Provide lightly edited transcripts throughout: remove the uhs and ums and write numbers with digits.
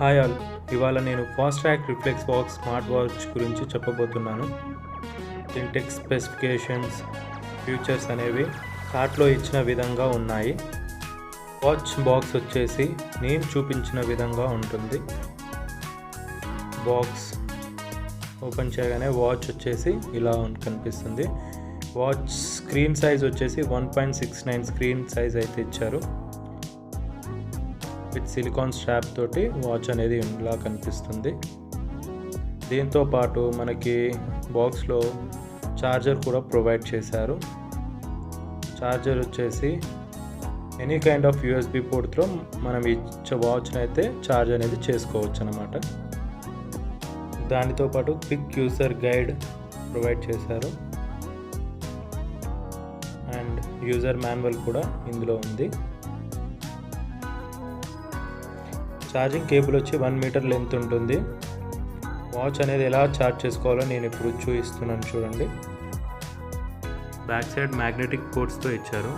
Hi all, ఇవాళ నేను fast track reflex walk smart watch గురించి చెప్పబోతున్నాను. దీని టెక్ స్పెసిఫికేషన్స్, ఫీచర్స్ అనేవి కార్ట్లో ఇచ్చిన విధంగా ఉన్నాయి. వాచ్ బాక్స్ వచ్చేసి నేను చూపించిన విధంగా ఉంటుంది. బాక్స్ ఓపెన్ చేయగానే వాచ్ వచ్చేసి ఇలా కనిపిస్తుంది. వాచ్ స్క్రీన్ సైజ్ వచ్చేసి 1.69 స్క్రీన్ సైజ్ అయితే ఇచ్చారు. విత్ సిలికాన్ స్ట్రాప్ తోటి వాచ్ అనేది ఇలా కనిపిస్తుంది. దీంతో పాటు మనకి బాక్స్లో ఛార్జర్ కూడా ప్రొవైడ్ చేశారు. ఛార్జర్ వచ్చేసి ఎనీ కైండ్ ఆఫ్ యూఎస్బి పోర్ట్తో మనం ఇచ్చే వాచ్ని అయితే ఛార్జ్ అనేది చేసుకోవచ్చు అన్నమాట. దానితో పాటు క్విక్ యూజర్ గైడ్ ప్రొవైడ్ చేశారు అండ్ యూజర్ మాన్యువల్ కూడా ఇందులో ఉంది. ఛార్జింగ్ కేబుల్ వచ్చి 1 మీటర్ లెంత్ ఉంటుంది. వాచ్ అనేది ఎలా ఛార్జ్ చేసుకోవాలో నేను ఇప్పుడు చూపిస్తున్నాను చూడండి. బ్యాక్ సైడ్ మ్యాగ్నెటిక్ పోర్ట్స్తో ఇచ్చారు.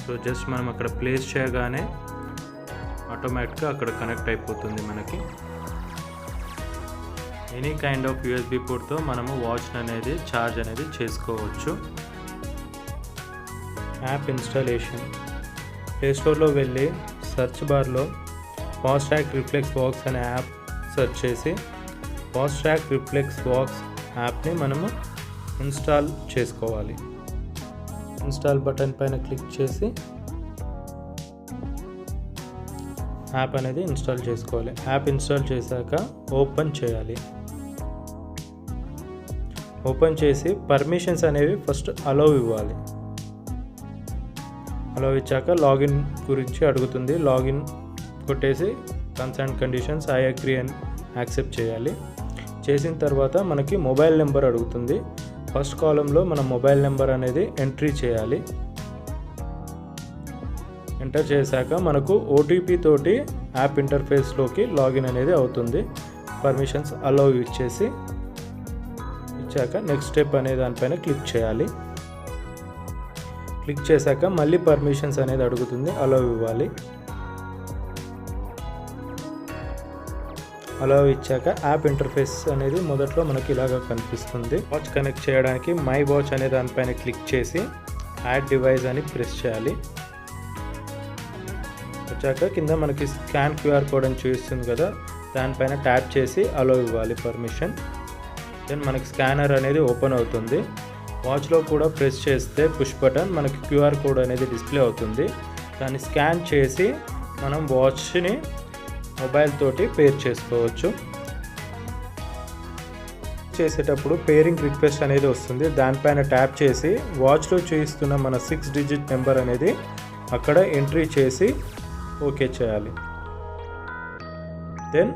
సో జస్ట్ మనం అక్కడ ప్లేస్ చేయగానే ఆటోమేటిక్గా అక్కడ కనెక్ట్ అయిపోతుంది. మనకి ఎనీ కైండ్ ఆఫ్ యూఎస్బి పోర్ట్తో మనము వాచ్ అనేది ఛార్జ్ అనేది చేసుకోవచ్చు. యాప్ ఇన్స్టాలేషన్, ప్లేస్టోర్లో వెళ్ళి సెర్చ్ బార్లో ఫాస్ట్ ట్రాక్ రిఫ్లెక్స్ వాక్స్ అనే యాప్ సెర్చ్ చేసి ఫాస్ట్ ట్రాక్ రిఫ్లెక్స్ వాక్స్ యాప్ని మనము ఇన్స్టాల్ చేసుకోవాలి. ఇన్స్టాల్ బటన్ పైన క్లిక్ చేసి యాప్ అనేది ఇన్స్టాల్ చేసుకోవాలి. యాప్ ఇన్స్టాల్ చేశాక ఓపెన్ చేయాలి. ఓపెన్ చేసి పర్మిషన్స్ అనేవి ఫస్ట్ అలౌ ఇవ్వాలి. అలౌ ఇచ్చాక లాగిన్ గురించి అడుగుతుంది. లాగిన్ కొట్టేసి కన్సర్న్ కండిషన్స్ ఐ అగ్రీ అని యాక్సెప్ట్ చేయాలి. చేసిన తర్వాత మనకి మొబైల్ నెంబర్ అడుగుతుంది. ఫస్ట్ కాలంలో మన మొబైల్ నెంబర్ అనేది ఎంట్రీ చేయాలి. ఎంటర్ చేశాక మనకు ఓటీపీ తోటి యాప్ ఇంటర్ఫేస్లోకి లాగిన్ అనేది అవుతుంది. పర్మిషన్స్ అలౌ ఇచ్చాక నెక్స్ట్ స్టెప్ అనే దానిపైన క్లిక్ చేయాలి. క్లిక్ చేశాక మళ్ళీ పర్మిషన్స్ అనేది అడుగుతుంది. అలౌ ఇవ్వాలి. అలా ఇచ్చాక యాప్ ఇంటర్ఫేస్ అనేది మొదట్లో మనకి ఇలాగా కనిపిస్తుంది. వాచ్ కనెక్ట్ చేయడానికి మై వాచ్ అనే దానిపైన క్లిక్ చేసి యాడ్ డివైస్ అని ప్రెస్ చేయాలి. వచ్చాక కింద మనకి స్కాన్ క్యూఆర్ కోడ్ అని చూపిస్తుంది కదా, దానిపైన ట్యాప్ చేసి అలో ఇవ్వాలి పర్మిషన్. దెన్ మనకి స్కానర్ అనేది ఓపెన్ అవుతుంది. వాచ్లో కూడా ప్రెస్ చేస్తే పుష్ బటన్ మనకి క్యూఆర్ కోడ్ అనేది డిస్ప్లే అవుతుంది. దాన్ని స్కాన్ చేసి మనం వాచ్ని మొబైల్ తోటి పేర్ చేసుకోవచ్చు. చేసేటప్పుడు పేరింగ్ రిక్వెస్ట్ అనేది వస్తుంది. దానిపైన ట్యాప్ చేసి వాచ్లో చూపిస్తున్న మన 6 డిజిట్ నెంబర్ అనేది అక్కడ ఎంట్రీ చేసి ఓకే చేయాలి. దెన్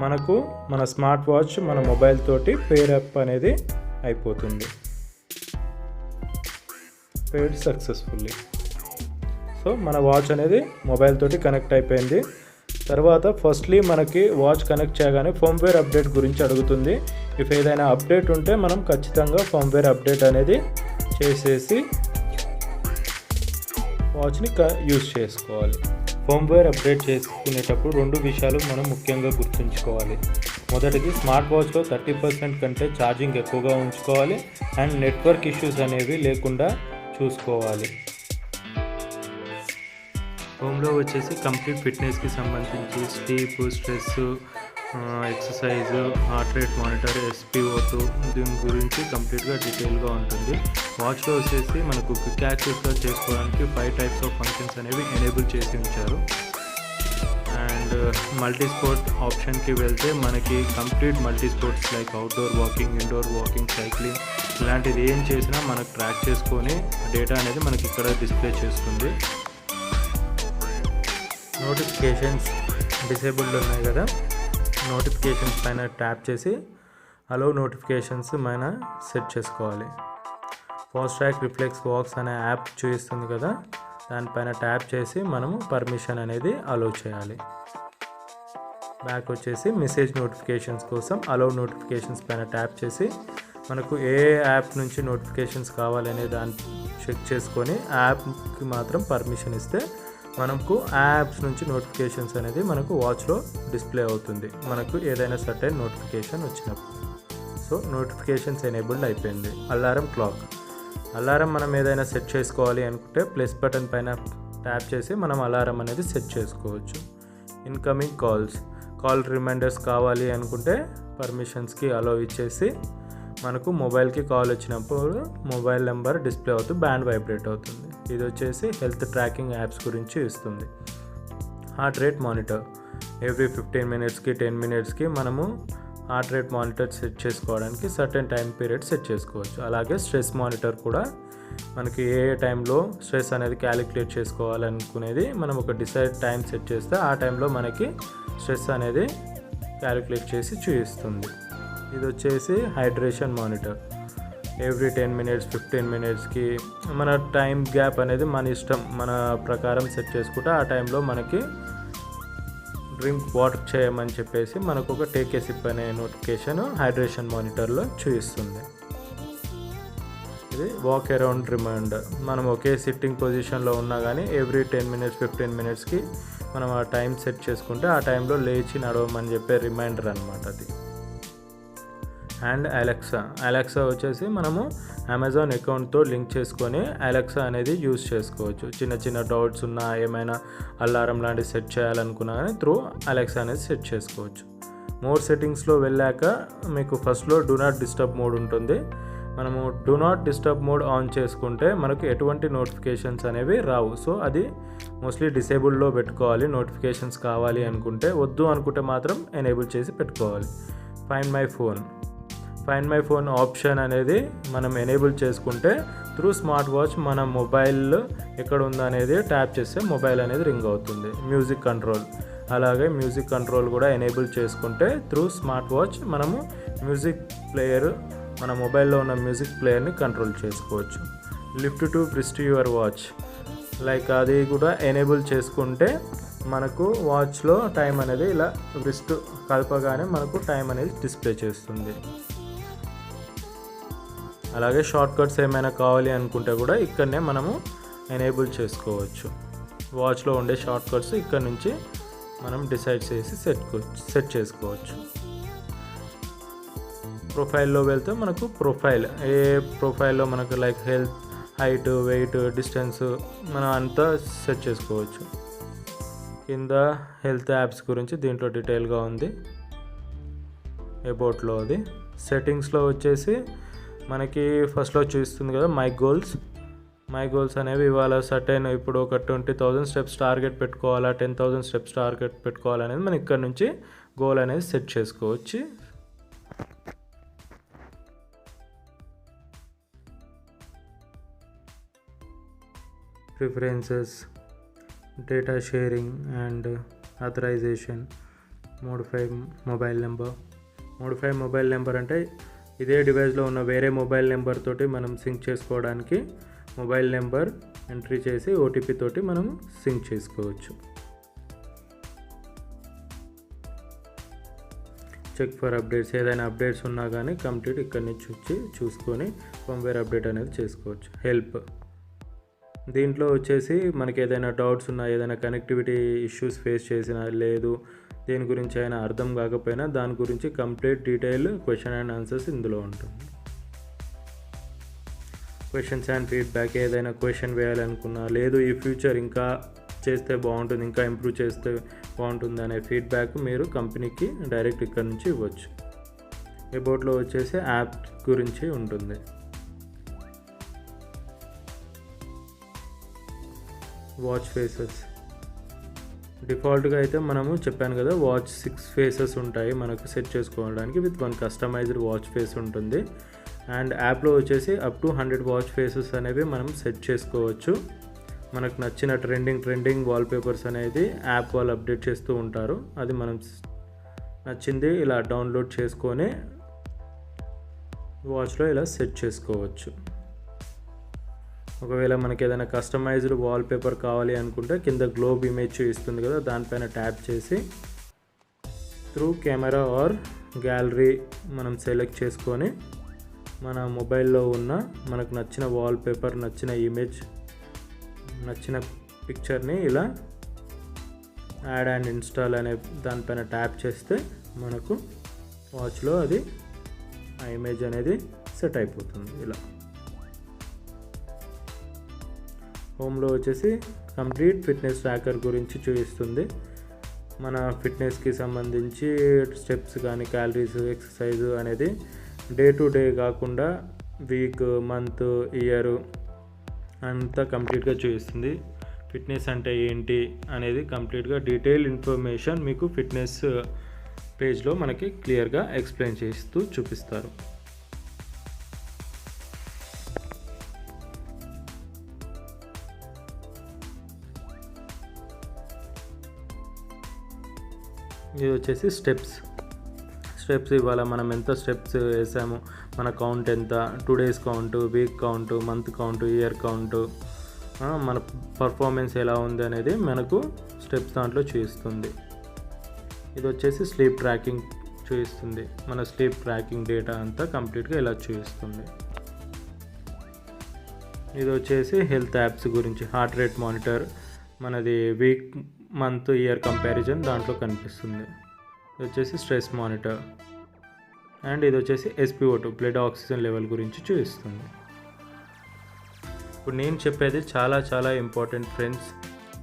మనకు మన స్మార్ట్ వాచ్ మన మొబైల్ తోటి పేర్ అప్ అనేది అయిపోతుంది. Paired successfully. సో మన వాచ్ అనేది మొబైల్ తోటి కనెక్ట్ అయిపోయింది. తర్వాత ఫస్ట్లీ మనకి వాచ్ కనెక్ట్ చేయగానే ఫర్మ్వేర్ అప్డేట్ గురించి అడుగుతుంది. ఇఫ్ ఏదైనా అప్డేట్ ఉంటే మనం ఖచ్చితంగా ఫర్మ్వేర్ అప్డేట్ అనేది చేసేసి వాచ్ని యూజ్ చేసుకోవాలి. ఫర్మ్వేర్ అప్డేట్ చేసుకునేటప్పుడు 2 విషయాలు మనం ముఖ్యంగా గుర్తుంచుకోవాలి. మొదటిది, స్మార్ట్ వాచ్లో 30% కంటే ఛార్జింగ్ ఎక్కువగా ఉంచుకోవాలి అండ్ నెట్వర్క్ ఇష్యూస్ అనేవి లేకుండా చూసుకోవాలి. హోమ్లో వచ్చేసి కంప్లీట్ ఫిట్నెస్కి సంబంధించి sleep, stress, exercise, heart rate monitor, SpO2 దీని గురించి కంప్లీట్గా డీటెయిల్గా ఉంటుంది. వాచ్లో వచ్చేసి మనకు క్విక్ యాక్సెస్గా చేసుకోవడానికి 5 టైప్స్ ఆఫ్ ఫంక్షన్స్ అనేవి ఎనేబుల్ చేసి ఉంచారు. అండ్ మల్టీ స్పోర్ట్ ఆప్షన్కి వెళ్తే మనకి complete multi sports like outdoor walking, indoor walking, cycling ఇలాంటిది ఏం చేసినా మనకు ట్రాక్ చేసుకొని డేటా అనేది మనకి ఇక్కడ డిస్ప్లే చేస్తుంది. నోటిఫికేషన్స్ డిసేబుల్డ్ ఉన్నాయి కదా, నోటిఫికేషన్స్ పైన ట్యాప్ చేసి అలో నోటిఫికేషన్స్ పైన సెట్ చేసుకోవాలి. ఫాస్ట్ ట్రాక్ రిఫ్లెక్స్ వాక్స్ అనే యాప్ చూపిస్తుంది కదా, దానిపైన ట్యాప్ చేసి మనము పర్మిషన్ అనేది అలో చేయాలి. బ్యాక్ వచ్చేసి మెసేజ్ నోటిఫికేషన్స్ కోసం అలో నోటిఫికేషన్స్ పైన ట్యాప్ చేసి మనకు ఏ యాప్ నుంచి నోటిఫికేషన్స్ కావాలనే దాన్ని చెక్ చేసుకొని యాప్కి మాత్రం పర్మిషన్ ఇస్తే మనకు యాప్స్ నుంచి నోటిఫికేషన్స్ అనేది మనకు వాచ్లో డిస్ప్లే అవుతుంది మనకు ఏదైనా సర్టెన్ నోటిఫికేషన్ వచ్చినప్పుడు. సో నోటిఫికేషన్స్ ఎనేబుల్డ్ అయిపోయింది. అలారం మనం ఏదైనా సెట్ చేసుకోవాలి అనుకుంటే ప్లస్ బటన్ పైన ట్యాప్ చేసి మనం అలారం అనేది సెట్ చేసుకోవచ్చు. ఇన్కమింగ్ కాల్ రిమైండర్స్ కావాలి అనుకుంటే పర్మిషన్స్కి అలో ఇచ్చేసి మనకు మొబైల్కి కాల్ వచ్చినప్పుడు మొబైల్ నెంబర్ డిస్ప్లే అవుతూ బ్యాండ్ వైబ్రేట్ అవుతుంది. ఇది వచ్చేసి హెల్త్ ట్రాకింగ్ యాప్స్ గురించి ఇస్తుంది. హార్ట్ రేట్ మానిటర్ ఎవ్రీ 15 మినిట్స్కి 10 మినిట్స్కి మనము హార్ట్ రేట్ మానిటర్ సెట్ చేసుకోవడానికి సర్టెన్ టైం పీరియడ్ సెట్ చేసుకోవచ్చు. అలాగే స్ట్రెస్ మానిటర్ కూడా మనకి ఏ టైంలో స్ట్రెస్ అనేది క్యాలిక్యులేట్ చేసుకోవాలనుకునేది మనం ఒక డిసైడ్ టైం సెట్ చేస్తే ఆ టైంలో మనకి స్ట్రెస్ అనేది క్యాలిక్యులేట్ చేసి చూపిస్తుంది. ఇది వచ్చేసి హైడ్రేషన్ మానిటర్ ఎవ్రీ 10 మినిట్స్ 15 మినిట్స్కి మన టైం గ్యాప్ అనేది మన ఇష్టం మన ప్రకారం సెట్ చేసుకుంటే ఆ టైంలో మనకి డ్రింక్ వాటర్ చేయమని చెప్పేసి మనకు ఒక టేక్ ఏ సిప్ అనే నోటిఫికేషన్ హైడ్రేషన్ మానిటర్లో చూపిస్తుంది. ఇది వాక్ అరౌండ్ రిమైండర్ మనం ఒకే సిట్టింగ్ పొజిషన్లో ఉన్నా కానీ ఎవ్రీ 10 మినిట్స్ 15 మినిట్స్కి మనం ఆ టైం సెట్ చేసుకుంటే ఆ టైంలో లేచి నడవమని చెప్పే రిమైండర్ అనమాట అది. అండ్ అలెక్సా వచ్చేసి మనము అమెజాన్ అకౌంట్తో లింక్ చేసుకొని అలెక్సా అనేది యూస్ చేసుకోవచ్చు. చిన్న డౌట్స్ ఉన్నా ఏమైనా అలారం లాంటివి సెట్ చేయాలనుకున్నా కానీ త్రూ అలెక్సా అనేది సెట్ చేసుకోవచ్చు. మోర్ సెట్టింగ్స్లో వెళ్ళాక మీకు ఫస్ట్లో డూ నాట్ డిస్టర్బ్ మోడ్ ఉంటుంది. మనము do not disturb mode on చేసుకుంటే మనకు ఎటువంటి నోటిఫికేషన్స్ అనేవి రావు. సో అది మోస్ట్లీ డిసేబుల్లో పెట్టుకోవాలి. నోటిఫికేషన్స్ కావాలి అనుకుంటే, వద్దు అనుకుంటే మాత్రం ఎనేబుల్ చేసి పెట్టుకోవాలి. ఫైండ్ మై ఫోన్ ఆప్షన్ అనేది మనం ఎనేబుల్ చేసుకుంటే త్రూ స్మార్ట్ వాచ్ మన మొబైల్ ఎక్కడ ఉందో అనేది ట్యాప్ చేస్తే మొబైల్ అనేది రింగ్ అవుతుంది. మ్యూజిక్ కంట్రోల్ కూడా ఎనేబుల్ చేసుకుంటే త్రూ స్మార్ట్ వాచ్ మనము మ్యూజిక్ ప్లేయర్ మన మొబైల్లో ఉన్న మ్యూజిక్ ప్లేయర్ని కంట్రోల్ చేసుకోవచ్చు. లిఫ్ట్ టు బ్రిస్ట్ యువర్ వాచ్ అది కూడా ఎనేబుల్ చేసుకుంటే మనకు వాచ్లో టైం అనేది ఇలా బ్రిస్ట్ కలపగానే మనకు టైం అనేది డిస్ప్లే చేస్తుంది. అలాగే షార్ట్ కట్స్ ఏమైనా కావాలి అనుకుంటే కూడా ఇక్కడనే మనము ఎనేబుల్ చేసుకోవచ్చు. వాచ్లో ఉండే షార్ట్ కట్స్ ఇక్కడ నుంచి మనం డిసైడ్ చేసి సెట్ చేసుకోవచ్చు. ప్రొఫైల్లో వెళ్తే మనకు ఏ ప్రొఫైల్లో మనకు like health, height, weight, distance మనం అంతా సెట్ చేసుకోవచ్చు. కింద హెల్త్ యాప్స్ గురించి దీంట్లో డీటెయిల్గా ఉంది. అబౌట్లో అది సెట్టింగ్స్లో వచ్చేసి మనకి ఫస్ట్లో చూస్తుంది కదా మై గోల్స్ అనేవి ఇవాళ సర్టెన్ ఇప్పుడు ఒక 20,000 స్టెప్స్ టార్గెట్ పెట్టుకోవాలా 10,000 స్టెప్స్ టార్గెట్ పెట్టుకోవాలనేది మనం ఇక్కడ నుంచి గోల్ అనేది సెట్ చేసుకోవచ్చు. Preferences, data sharing and authorization, modify mobile number అంటే ఇదే డివైస్లో ఉన్న వేరే మొబైల్ నెంబర్ తోటి మనం సింక్ చేసుకోవడానికి మొబైల్ నెంబర్ ఎంట్రీ చేసి ఓటీపీ తోటి మనం సింక్ చేసుకోవచ్చు. చెక్ ఫర్ అప్డేట్స్, ఏదైనా అప్డేట్స్ ఉన్నా కానీ కంప్లీట్ ఇక్కడి నుంచి చూసుకొని ఫర్మ్వేర్ అప్డేట్ అనేది చేసుకోవచ్చు. హెల్ప్, దీంట్లో వచ్చేసి మనకి ఏదైనా డౌట్స్ ఉన్నా, ఏదైనా కనెక్టివిటీ ఇష్యూస్ ఫేస్ చేసినా, లేదు దేని గురించి అయినా అర్థం కాకపోయినా దాని గురించి complete detail question and answers ఇందులో ఉంటుంది. క్వశ్చన్స్ అండ్ ఫీడ్బ్యాక్, ఏదైనా క్వశ్చన్ వేయాలనుకున్నా, లేదు ఈ ఫ్యూచర్ ఇంకా చేస్తే బాగుంటుంది, ఇంకా ఇంప్రూవ్ చేస్తే బాగుంటుంది అనే ఫీడ్బ్యాక్ మీరు కంపెనీకి డైరెక్ట్ ఇక్కడ నుంచి ఇవ్వచ్చు. అబౌట్లో వచ్చేసి యాప్ గురించి ఉంటుంది. వాచ్ ఫేసెస్, డిఫాల్ట్గా అయితే మనము చెప్పాను కదా వాచ్ 6 ఫేసెస్ ఉంటాయి మనకు సెట్ చేసుకోవడానికి విత్ 1 కస్టమైజ్డ్ వాచ్ ఫేస్ ఉంటుంది. అండ్ యాప్లో వచ్చేసి అప్ టు 100 వాచ్ ఫేసెస్ అనేవి మనం సెట్ చేసుకోవచ్చు. మనకు నచ్చిన ట్రెండింగ్ వాల్పేపర్స్ అనేది యాప్ వాళ్ళు అప్డేట్ చేస్తూ ఉంటారు. అది మనం నచ్చింది ఇలా డౌన్లోడ్ చేసుకొని వాచ్లో ఇలా సెట్ చేసుకోవచ్చు. ఒకవేళ మనకి ఏదైనా కస్టమైజ్డ్ వాల్పేపర్ కావాలి అనుకుంటే కింద గ్లోబ్ ఇమేజ్ ఇస్తుంది కదా, దానిపైన ట్యాప్ చేసి త్రూ కెమెరా ఆర్ గ్యాలరీ మనం సెలెక్ట్ చేసుకొని మన మొబైల్లో ఉన్న మనకు నచ్చిన వాల్పేపర్, నచ్చిన ఇమేజ్, నచ్చిన పిక్చర్ని ఇలా యాడ్ అండ్ ఇన్స్టాల్ అనే దానిపైన ట్యాప్ చేస్తే మనకు వాచ్లో అది ఆ ఇమేజ్ అనేది సెట్ అయిపోతుంది. ఇలా హోమ్లో వచ్చేసి కంప్లీట్ ఫిట్నెస్ ట్రాకర్ గురించి చూపిస్తుంది. మన ఫిట్నెస్కి సంబంధించి స్టెప్స్ కానీ క్యాలరీస్ ఎక్సర్సైజ్ అనేది డే టు డే కాకుండా వీక్ మంత్ ఇయర్ అంతా కంప్లీట్గా చూపిస్తుంది. ఫిట్నెస్ అంటే ఏంటి అనేది కంప్లీట్గా డీటెయిల్ ఇన్ఫర్మేషన్ మీకు ఫిట్నెస్ పేజ్లో మనకి క్లియర్గా ఎక్స్ప్లెయిన్ చేస్తూ చూపిస్తారు. ఇది వచ్చేసి స్టెప్స్ ఇవాళ మనం ఎంత స్టెప్స్ వేసాము, మన కౌంట్ ఎంత, 2 days count, week count, month count, year count, మన పర్ఫార్మెన్స్ ఎలా ఉంది అనేది మనకు స్టెప్స్ దాంట్లో చూపిస్తుంది. ఇది వచ్చేసి స్లీప్ ట్రాకింగ్ చూపిస్తుంది. మన స్లీప్ ట్రాకింగ్ డేటా అంతా కంప్లీట్గా ఇలా చూపిస్తుంది. ఇది వచ్చేసి హెల్త్ యాప్స్ గురించి హార్ట్ రేట్ మానిటర్, మనది వీక్ మంత్ ఇయర్ కంపారిజన్ దాంట్లో కనిపిస్తుంది. ఇది వచ్చేసి స్ట్రెస్ మానిటర్ అండ్ ఇది వచ్చేసి SpO2 బ్లడ్ ఆక్సిజన్ లెవెల్ గురించి చూపిస్తుంది. ఇప్పుడు నేను చెప్పేది చాలా చాలా ఇంపార్టెంట్ ఫ్రెండ్స్,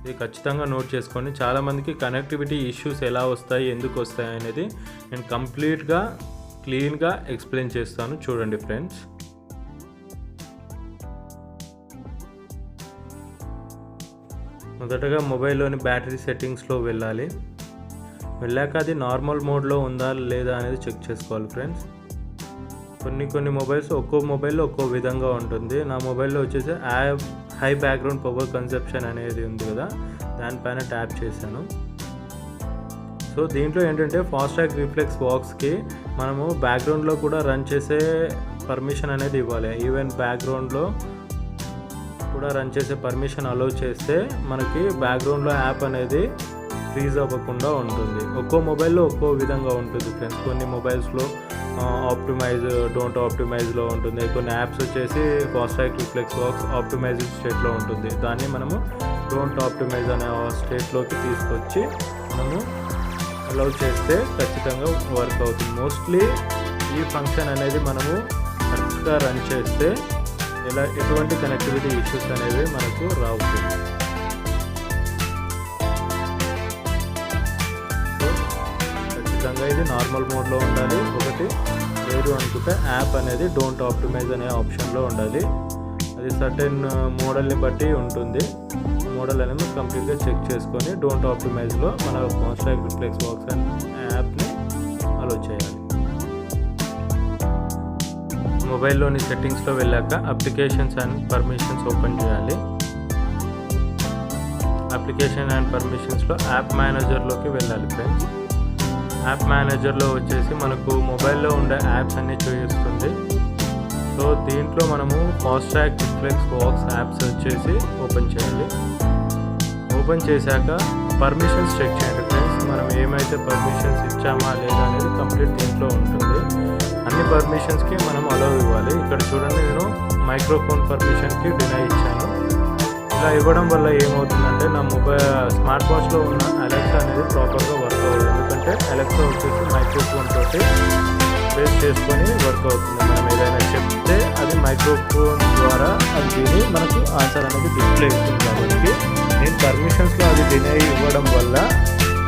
ఇది ఖచ్చితంగా నోట్ చేసుకోండి. చాలామందికి కనెక్టివిటీ ఇష్యూస్ ఎలా వస్తాయి, ఎందుకు వస్తాయి అనేది నేను కంప్లీట్గా క్లీన్గా ఎక్స్ప్లెయిన్ చేస్తాను, చూడండి ఫ్రెండ్స్. మొదటగా మొబైల్లోని బ్యాటరీ సెట్టింగ్స్లో వెళ్ళాక అది నార్మల్ మోడ్లో ఉందా లేదా అనేది చెక్ చేసుకోవాలి ఫ్రెండ్స్. కొన్ని మొబైల్స్ ఒక్కో మొబైల్లో ఒక్కో విధంగా ఉంటుంది. నా మొబైల్లో వచ్చేసి హై బ్యాక్గ్రౌండ్ పవర్ కన్సెప్షన్ అనేది ఉంది కదా, దానిపైన ట్యాప్ చేశాను. సో దీంట్లో ఏంటంటే ఫాస్ట్ ట్రాక్ రిఫ్లెక్స్ వాక్స్కి మనము బ్యాక్గ్రౌండ్లో కూడా రన్ చేసే పర్మిషన్ అనేది ఇవ్వాలి. ఈవెన్ బ్యాక్గ్రౌండ్లో కూడా రన్ చేసే పర్మిషన్ అలౌ చేస్తే మనకి బ్యాక్గ్రౌండ్లో యాప్ అనేది ఫ్రీజ్ అవ్వకుండా ఉంటుంది. ఒక్కో మొబైల్లో ఒక్కో విధంగా ఉంటుంది ఫ్రెండ్స్. కొన్ని మొబైల్స్లో డోంట్ ఆప్టిమైజ్లో ఉంటుంది. కొన్ని యాప్స్ వచ్చేసి Fastrack Reflex Vox optimized స్టేట్లో ఉంటుంది. దాన్ని మనము డోంట్ ఆప్టిమైజ్ అనే స్టేట్లోకి తీసుకొచ్చి మనము అలౌ చేస్తే ఖచ్చితంగా వర్క్ అవుతుంది. మోస్ట్లీ ఈ ఫంక్షన్ అనేది మనము కరెక్ట్గా రన్ చేస్తే ఎటువంటి కనెక్టివిటీ ఇష్యూస్ అనేవి మనకు రావు. ఖచ్చితంగా ఇది నార్మల్ మోడ్లో ఉండాలి. ఒకటి లేదు అనుకుంటే యాప్ అనేది డోంట్ ఆప్టిమైజ్ అనే ఆప్షన్లో ఉండాలి. అది సర్టెన్ మోడల్ని బట్టి ఉంటుంది. మోడల్ అనేది కంప్లీట్గా చెక్ చేసుకొని డోంట్ ఆప్టిమైజ్లో మన Fastrack Reflex Vox and యాప్ని అలో చేయాలి. మొబైల్లోని సెట్టింగ్స్లో వెళ్ళాక అప్లికేషన్స్ అండ్ పర్మిషన్స్ ఓపెన్ చేయాలి. అప్లికేషన్ అండ్ పర్మిషన్స్లో యాప్ మేనేజర్లోకి వెళ్ళాలి ఫ్రెండ్స్. యాప్ మేనేజర్లో వచ్చేసి మనకు మొబైల్లో ఉండే యాప్స్ అన్నీ చూపిస్తుంది. సో దీంట్లో మనము Fastrack Reflex Vox apps వచ్చేసి ఓపెన్ చేయాలి. ఓపెన్ చేశాక పర్మిషన్స్ చెక్ చేయండి ఫ్రెండ్స్. మనం ఏమైతే పర్మిషన్స్ ఇచ్చామా లేదా అనేది కంప్లీట్ దీంట్లో ఉంటుంది. అన్ని పర్మిషన్స్కి మనం అలౌ ఇవ్వాలి. ఇక్కడ చూడండి, నేను మైక్రోఫోన్ పర్మిషన్కి డినై ఇచ్చాను. ఇలా ఇవ్వడం వల్ల ఏమవుతుందంటే నా స్మార్ట్ వాచ్లో ఉన్న అలెక్సా అనేది ప్రాపర్గా వర్క్ అవ్వదు. ఎందుకంటే అలెక్సా వచ్చేసి మైక్రోఫోన్ తోటి బేస్ చేసుకొని వర్క్ అవుతుంది. మనం ఏదైనా చెప్తే అది మైక్రోఫోన్ ద్వారా అది విని మనకు ఆన్సర్ అనేది డిస్ప్లే ఇస్తుంది. కాబట్టి నేను పర్మిషన్స్లో అది డినై ఇవ్వడం వల్ల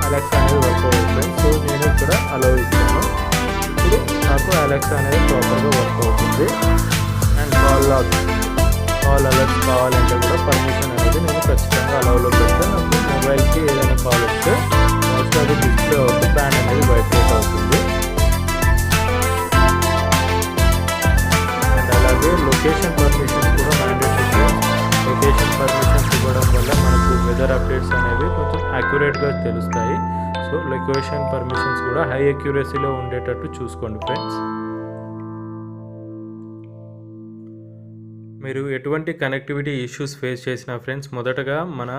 అలెక్సా అనేది వర్క్ అవుతుంది. సో నేను ఇక్కడ అలౌ ఇచ్చాను. ఇప్పుడు నాకు అలెక్సా అనేది ప్రాపర్గా వర్క్ అవుతుంది. అండ్ కాల్ అలర్ట్స్ కావాలంటే కూడా పర్మిషన్ అనేది నేను ఖచ్చితంగా అలౌలో పెడితే నాకు మొబైల్కి ఏదైనా కాల్ వస్తే ఫస్ట్ అది డిస్ప్లే అవుతుంది, బ్యాండ్ అనేది వైబ్రేట్ అవుతుంది. అండ్ అలాగే లొకేషన్ పర్మిషన్స్ కూడా మ్యాండేటరీ. లొకేషన్ పర్మిషన్స్ ఇవ్వడం వల్ల మనకు వెదర్ అప్డేట్స్ అనేవి కొంచెం యాక్యురేట్గా తెలుస్తాయి. సో లొకేషన్ పర్మిషన్స్ కూడా హై అక్యురసీలో ఉండేటట్టు చూసుకోండి ఫ్రెండ్స్. మీరు ఎటువంటి కనెక్టివిటీ ఇష్యూస్ ఫేస్ చేసినా ఫ్రెండ్స్, మొదటగా మన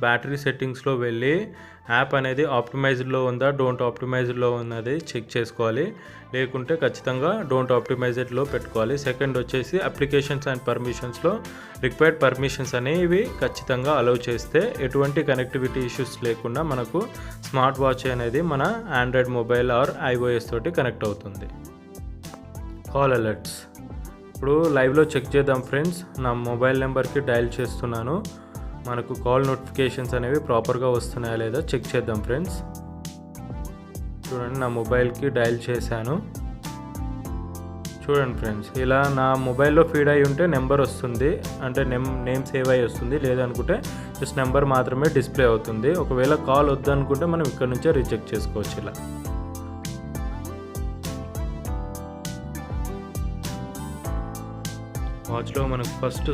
బ్యాటరీ సెట్టింగ్స్లో వెళ్ళి యాప్ అనేది ఆప్టిమైజ్డ్లో ఉందా, డోంట్ ఆప్టిమైజ్డ్లో ఉన్నది చెక్ చేసుకోవాలి. లేకుంటే ఖచ్చితంగా డోంట్ ఆప్టిమైజ్డ్లో పెట్టుకోవాలి. సెకండ్ వచ్చేసి అప్లికేషన్స్ అండ్ పర్మిషన్స్లో రిక్వైర్డ్ పర్మిషన్స్ అనేవి ఖచ్చితంగా అలౌ చేస్తే ఎటువంటి కనెక్టివిటీ ఇష్యూస్ లేకుండా మనకు స్మార్ట్ వాచ్ అనేది మన ఆండ్రాయిడ్ మొబైల్ ఆర్ ఐఓఎస్ తోటి కనెక్ట్ అవుతుంది. కాల్ అలర్ట్స్ ఇప్పుడు లైవ్లో చెక్ చేద్దాం ఫ్రెండ్స్. నా మొబైల్ నెంబర్కి డయల్ చేస్తున్నాను. మనకు కాల్ నోటిఫికేషన్స్ అనేవి ప్రాపర్గా వస్తున్నాయా లేదా చెక్ చేద్దాం ఫ్రెండ్స్. చూడండి, నా మొబైల్కి డయల్ చేశాను. చూడండి ఫ్రెండ్స్, ఇలా నా మొబైల్లో ఫీడ్ అయి ఉంటే నెంబర్ వస్తుంది, అంటే నేమ్ సేవ్ అయ్యి వస్తుంది. లేదనుకుంటే జస్ట్ నెంబర్ మాత్రమే డిస్ప్లే అవుతుంది. ఒకవేళ కాల్ వద్దనుకుంటే మనం ఇక్కడ నుంచే రిజెక్ట్ చేసుకోవచ్చు. ఇలా వాచ్లో మనకు ఫస్ట్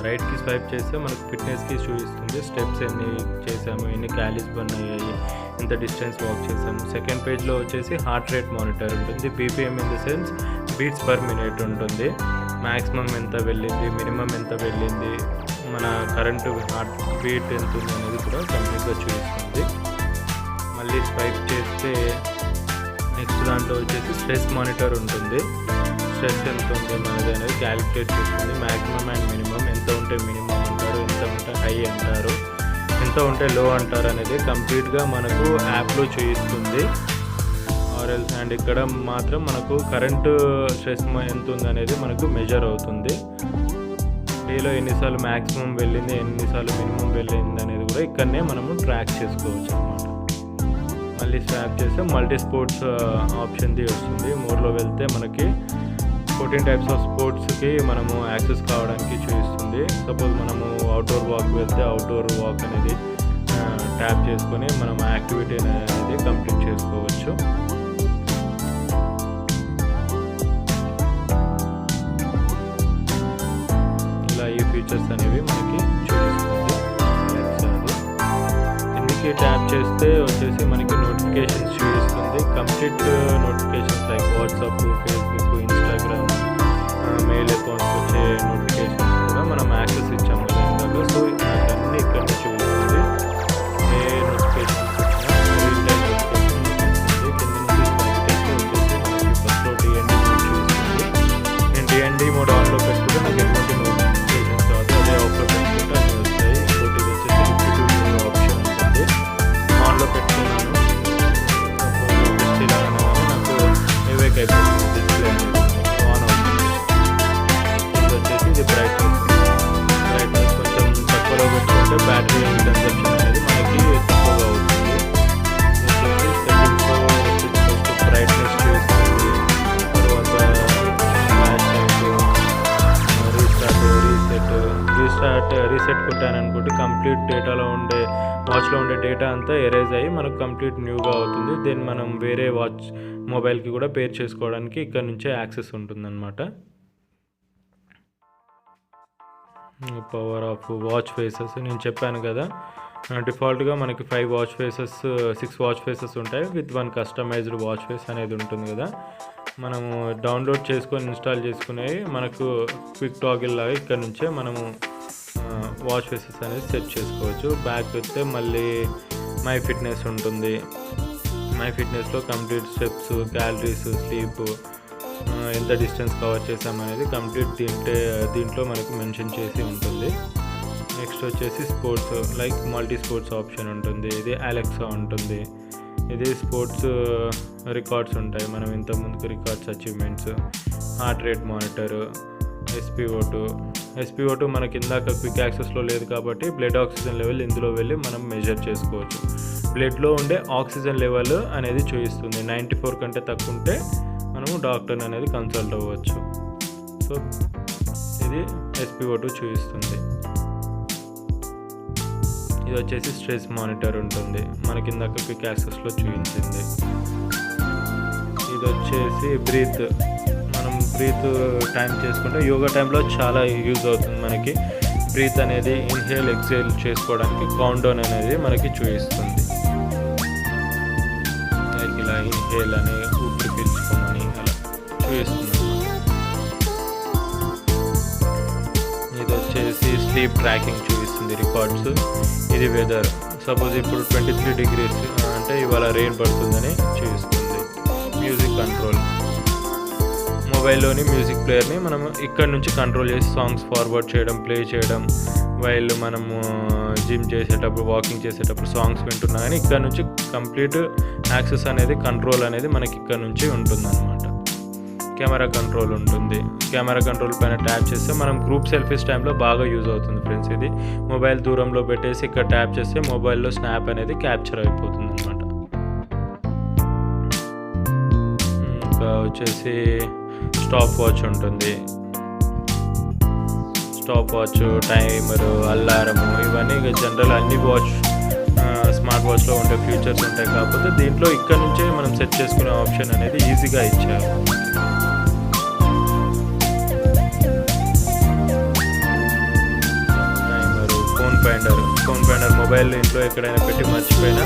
రైట్కి స్వైప్ చేస్తే మనకు ఫిట్నెస్కి చూపిస్తుంది. స్టెప్స్ ఎన్ని చేసాము, ఎన్ని క్యాలీస్ బర్న్ అయ్యాయి, ఎంత డిస్టెన్స్ వాక్ చేసాము. సెకండ్ పేజ్లో వచ్చేసి హార్ట్ రేట్ మానిటర్ ఉంటుంది. BPM in the sense beats per minute ఉంటుంది. మ్యాక్సిమం ఎంత వెళ్ళింది, మినిమం ఎంత వెళ్ళింది, మన కరెంటు హార్ట్ బీట్ ఎంత ఉంది అనేది కూడా కంప్లీట్గా చూపిస్తుంది. మళ్ళీ స్వైప్ చేస్తే నెక్స్ట్ దాంట్లో వచ్చేసి స్ట్రెస్ మానిటర్ ఉంటుంది. స్ట్రెస్ ఎంత ఉంది మనది అనేది క్యాలిక్యులేట్ చేస్తుంది. మ్యాక్సిమం అండ్ మినిమం, ఎంత ఉంటే మినిమం అంటారు, ఎంత ఉంటే హై అంటారు, ఎంత ఉంటే లో అంటారు అనేది కంప్లీట్గా మనకు యాప్లో చూపిస్తుంది. ఆర్ఎల్స్ అండ్ ఇక్కడ మాత్రం మనకు కరెంటు స్ట్రెస్ ఎంత ఉంది అనేది మనకు మెజర్ అవుతుంది. డేలో ఎన్నిసార్లు మ్యాక్సిమం వెళ్ళింది, ఎన్నిసార్లు మినిమం వెళ్ళింది అనేది కూడా ఇక్కడనే మనము ట్రాక్ చేసుకోవచ్చు అన్నమాట. మళ్ళీ స్వాప్ చేస్తే మల్టీ స్పోర్ట్స్ ఆప్షన్ది వస్తుంది. మోర్లో వెళ్తే మనకి 14 టైప్స్ ఆఫ్ స్పోర్ట్స్కి మనము యాక్సెస్ కావడానికి చూపిస్తుంది. సపోజ్ మనము అవుట్డోర్ వాక్ వెళ్తే అవుట్డోర్ వాక్ అనేది ట్యాప్ చేసుకొని మనం యాక్టివిటీ అనేది కంప్లీట్ చేసుకోవచ్చు. ఇలా ఈ ఫీచర్స్ అనేవి మనకి చూపిస్తుంది. కిందికి ట్యాప్ చేస్తే వచ్చేసి మనకి నోటిఫికేషన్స్ చూపిస్తుంది. Complete notifications like WhatsApp, Facebook, Instagram, mail accounts వచ్చే నోటిఫికేషన్స్ కూడా మనం యాక్సెస్ ఇచ్చాము కదా ఇందాక. సో అన్నీ ఇక్కడ చూపిస్తుంది. ఏ నోటిఫికేషన్స్ వచ్చినా రీల్ టైం నోటిఫికేషన్ చూపిస్తుంది. కింద నుంచి వచ్చేసి మనకి ఫస్ట్లో డిఎన్డి మోడ్ చూపిస్తుంది. నేను డిఎన్డి మోడ్ ఆన్లో పెట్టుకుంటే నాకు ఎటువంటి నోటిఫికేషన్స్ కాదు. అదే ఆఫ్లో పెట్టుకుంటే అన్నీ వస్తాయి. ఇంకోటి ఇది వచ్చేసి రిపీటివ్ ఆప్షన్ ఉంటుంది. ఆన్లో పెట్టుకున్నాను ఇలా అనగానే నాకు ఏవేక్ అయిపోతుంది డిస్ప్లే అనేది ఆన్ అవుతుంది. ఇది వచ్చేసి ఇది బ్రైట్నెస్ కొంచెం తక్కువలో పెట్టుకుంటే బ్యాటరీ కన్సంప్షన్ అనేది మనకి తక్కువగా అవుతుంది. వచ్చేసి సెట్టింగ్స్లో ఫస్ట్ బ్రైట్నెస్ చూస్తుంది. తర్వాత ఫ్లాష్ లైట్, రీసెట్ కొట్టాను అనుకుంటే కంప్లీట్ డేటాలో ఉండే వాచ్లో ఉండే డేటా అంతా ఎరేజ్ అయ్యి మనకు కంప్లీట్ న్యూగా అవుతుంది. దెన్ మనం వేరే వాచ్ మొబైల్కి కూడా పేర్ చేసుకోవడానికి ఇక్కడ నుంచే యాక్సెస్ ఉంటుందన్నమాట. పవర్ ఆఫ్ వాచ్ ఫేసెస్ నేను చెప్పాను కదా, డిఫాల్ట్గా మనకి 5 వాచ్ ఫేసెస్ 6 వాచ్ ఫేసెస్ ఉంటాయి విత్ 1 కస్టమైజ్డ్ వాచ్ ఫేస్ అనేది ఉంటుంది కదా. మనము డౌన్లోడ్ చేసుకొని ఇన్స్టాల్ చేసుకునేవి మనకు క్విక్ టాగిల్ లాగా ఇక్కడ నుంచే మనము వాచ్ ఫేసెస్ అనేది సెట్ చేసుకోవచ్చు. బ్యాక్ వస్తే మళ్ళీ మై ఫిట్నెస్ ఉంటుంది. మై ఫిట్నెస్లో కంప్లీట్ స్టెప్స్, క్యాలరీస్, స్లీప్, ఎంత డిస్టెన్స్ కవర్ చేసామనేది కంప్లీట్ దీంట్లో మనకు మెన్షన్ చేసి ఉంటుంది. నెక్స్ట్ వచ్చేసి sports like multi sports option ఉంటుంది. ఇది అలెక్సా ఉంటుంది. ఇది స్పోర్ట్స్ రికార్డ్స్ ఉంటాయి. మనం ఇంతకుముందుకు records, achievements, heart rate monitor, SpO2 మనకి ఇందాక క్విక్ యాక్సెస్లో లేదు కాబట్టి బ్లడ్ ఆక్సిజన్ లెవెల్ ఇందులో వెళ్ళి మనం మెజర్ చేసుకోవచ్చు. బ్లడ్లో ఉండే ఆక్సిజన్ లెవెల్ అనేది చూపిస్తుంది. 94 కంటే తక్కువ ఉంటే మనము డాక్టర్ని అనేది కన్సల్ట్ అవ్వచ్చు. సో ఇది SpO2 చూపిస్తుంది. ఇది వచ్చేసి స్ట్రెస్ మానిటర్ ఉంటుంది. మనకి ఇందాక క్విక్ యాక్సెస్లో చూపించింది. ఇది వచ్చేసి బ్రీత్, మనం బ్రీత్ టైం చేసుకుంటే యోగా టైంలో చాలా యూజ్ అవుతుంది. మనకి బ్రీత్ అనేది ఇన్హేల్ ఎక్సేల్ చేసుకోవడానికి కౌంట్ డౌన్ అనేది మనకి చూపిస్తుంది. లైక్ ఇలా ఇన్హేల్ అని ఊపిరి పీల్చుకోమని అలా చూపిస్తుంది. స్లీప్ ట్రాకింగ్ చూపిస్తుంది, రికార్డ్స్. ఇది వెదర్, సపోజ్ ఇప్పుడు 23 degrees అంటే ఇవాళ రెయిన్ పడుతుందని చూపిస్తుంది. మ్యూజిక్ కంట్రోల్, మొబైల్లోని మ్యూజిక్ ప్లేయర్ని మనం ఇక్కడ నుంచి కంట్రోల్ చేసి సాంగ్స్ ఫార్వర్డ్ చేయడం, ప్లే చేయడం. వైల్ మనము జిమ్ చేసేటప్పుడు, వాకింగ్ చేసేటప్పుడు సాంగ్స్ వింటున్నా కానీ ఇక్కడ నుంచి కంప్లీట్ యాక్సెస్ అనేది, కంట్రోల్ అనేది మనకి ఇక్కడ నుంచి ఉంటుందన్నమాట. కెమెరా కంట్రోల్ ఉంటుంది. కెమెరా కంట్రోల్ పైన ట్యాప్ చేస్తే మనం గ్రూప్ సెల్ఫీస్ టైంలో బాగా యూజ్ అవుతుంది ఫ్రెండ్స్. ఇది మొబైల్ దూరంలో పెట్టేసి ఇక్కడ ట్యాప్ చేస్తే మొబైల్లో స్నాప్ అనేది క్యాప్చర్ అయిపోతుంది అనమాట. ఇంకా వచ్చేసి స్టాప్ వాచ్ ఉంటుంది. స్టాప్ వాచ్, టైమరు, అలారము, ఇవన్నీ ఇక జనరల్ అన్ని స్మార్ట్ వాచ్లో ఉండే ఫీచర్స్ ఉంటాయి. కాకపోతే దీంట్లో ఇక్కడ నుంచే మనం సెట్ చేసుకునే ఆప్షన్ అనేది ఈజీగా ఇచ్చారు. ఫోన్ ఫైండర్ మొబైల్ ఇంట్లో ఎక్కడైనా పెట్టి మర్చిపోయినా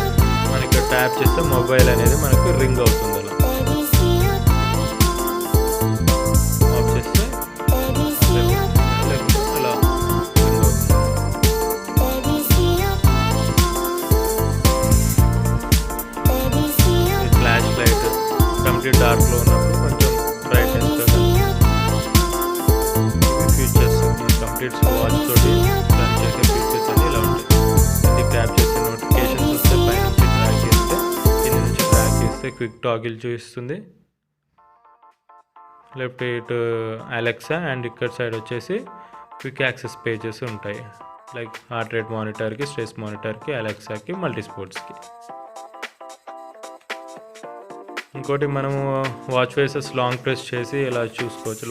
మనకి ట్యాప్ చేస్తే మొబైల్ అనేది మనకు రింగ్ అవుతుంది. అలా ఆఫ్ చేస్తే అలా రింగ్ అవుతుంది. ఫ్లాష్ లైట్ కంప్లీట్ డార్క్లో ఉన్నప్పుడు కొంచెం బ్రైట్నెస్ ఫీచర్స్ కంప్లీట్ వాచ్ తోటి రన్ చేసే ఫీచర్స్ అన్ని ఇలా ఉంటాయి. ఇది ట్యాప్ చేసే నోటిఫికేషన్స్ వస్తే పైనుంచి ట్రాక్ చేస్తే, కింద నుంచి ట్రాక్ చేస్తే క్విక్ టాగిల్ చూపిస్తుంది. లెఫ్ట్ ఇటు అలెక్సా అండ్ ఇక్కడ సైడ్ వచ్చేసి క్విక్ యాక్సెస్ పేజెస్ ఉంటాయి. లైక్ హార్ట్ రేట్ మానిటర్కి, స్ట్రెస్ మానిటర్కి, అలెక్సాకి, మల్టీస్పోర్ట్స్కి. ఇంకోటి మనము వాచ్ ఫేసెస్ లాంగ్ ప్రెస్ చేసి ఇలా చూసుకోవచ్చు.